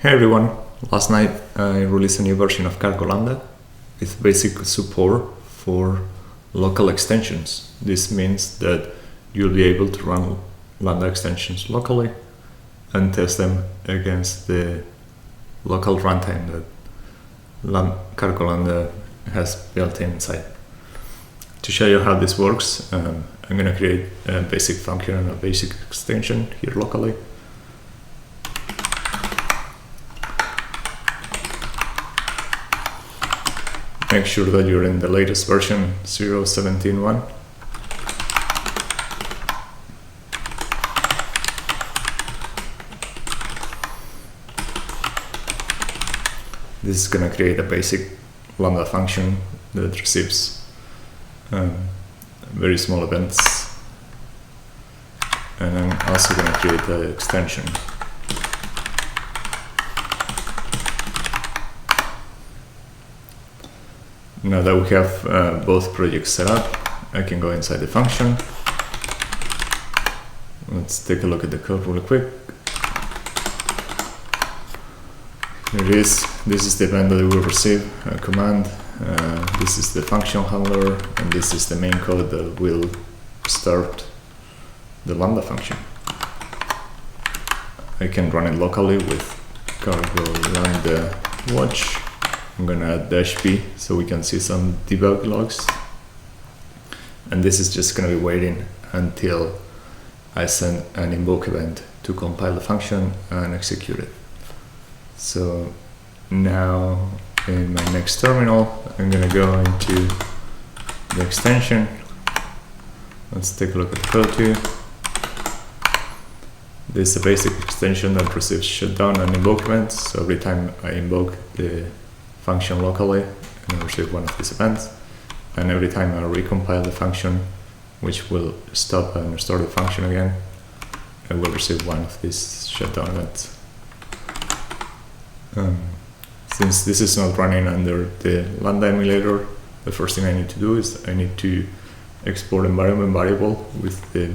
Hey everyone, last night I released a new version of Cargo Lambda with basic support for local extensions. This means that you'll be able to run Lambda extensions locally and test them against the local runtime that Cargo Lambda has built inside. To show you how this works, I'm going to create a basic function and a basic extension here locally. Make sure that you're in the latest version 0.17.1. This is going to create a basic Lambda function that receives very small events, and I'm also going to create an extension. Now that we have both projects set up, I can go inside the function. Let's take a look at the code really quick. Here it is. This is the event that we will receive, a command. This is the function handler, and this is the main code that will start the Lambda function. I can run it locally with Cargo Lambda watch. I'm going to add -b so we can see some debug logs. And this is just going to be waiting until I send an invoke event to compile the function and execute it. So now in my next terminal, I'm going to go into the extension. Let's take a look at the code here. This is a basic extension that receives shutdown and invoke events. So every time I invoke the function locally, and receive one of these events, and every time I recompile the function, which will stop and restore the function again, I will receive one of these shutdown events. Since this is not running under the Lambda emulator, the first thing I need to do is I need to export environment variable with the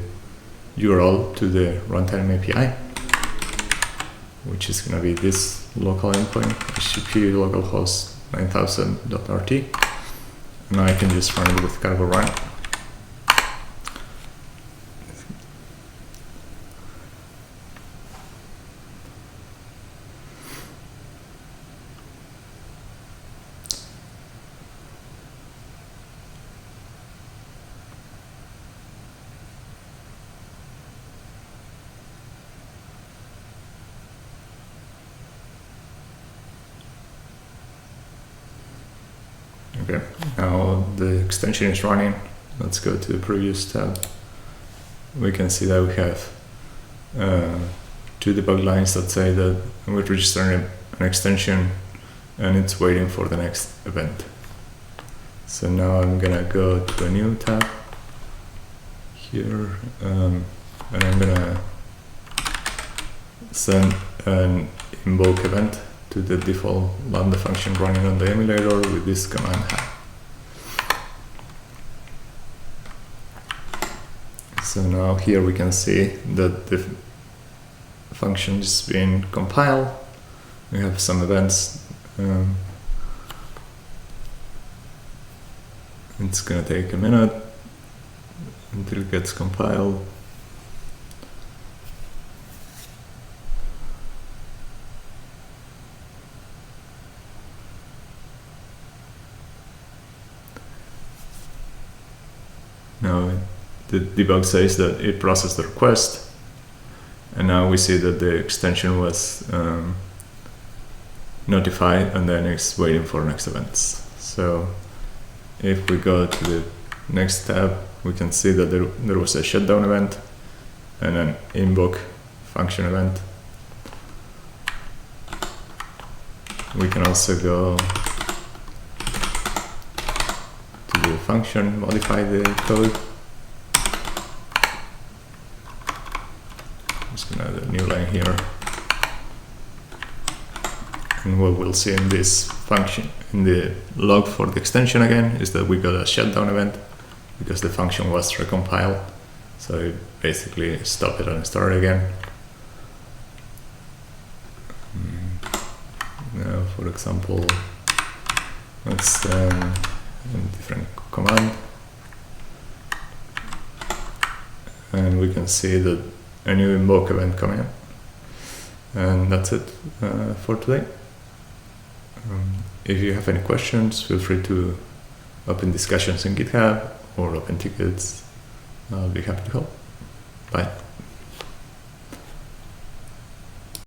URL to the runtime API, which is going to be this local endpoint, http localhost 9000.rt. Now I can just run it with cargo run. Okay, now the extension is running. Let's go to the previous tab. We can see that we have two debug lines that say that we're registering an extension and it's waiting for the next event. So now I'm gonna go to a new tab here, and I'm gonna send an invoke event to the default Lambda function running on the emulator with this command hat. So now here we can see that the function is being compiled. We have some events. It's gonna take a minute until it gets compiled. Now the debug says that it processed the request, and now we see that the extension was notified, and then it's waiting for next events. So if we go to the next tab, we can see that there was a shutdown event and an invoke function event. We can also go the function, modify the code. I'm just gonna add a new line here. And what we'll see in this function, in the log for the extension again, is that we got a shutdown event because the function was recompiled. So it basically stop it and start it again. For example, let's a different command, and we can see that a new invoke event coming up. And that's it for today. If you have any questions, feel free to open discussions in GitHub or open tickets. I'll be happy to help. Bye.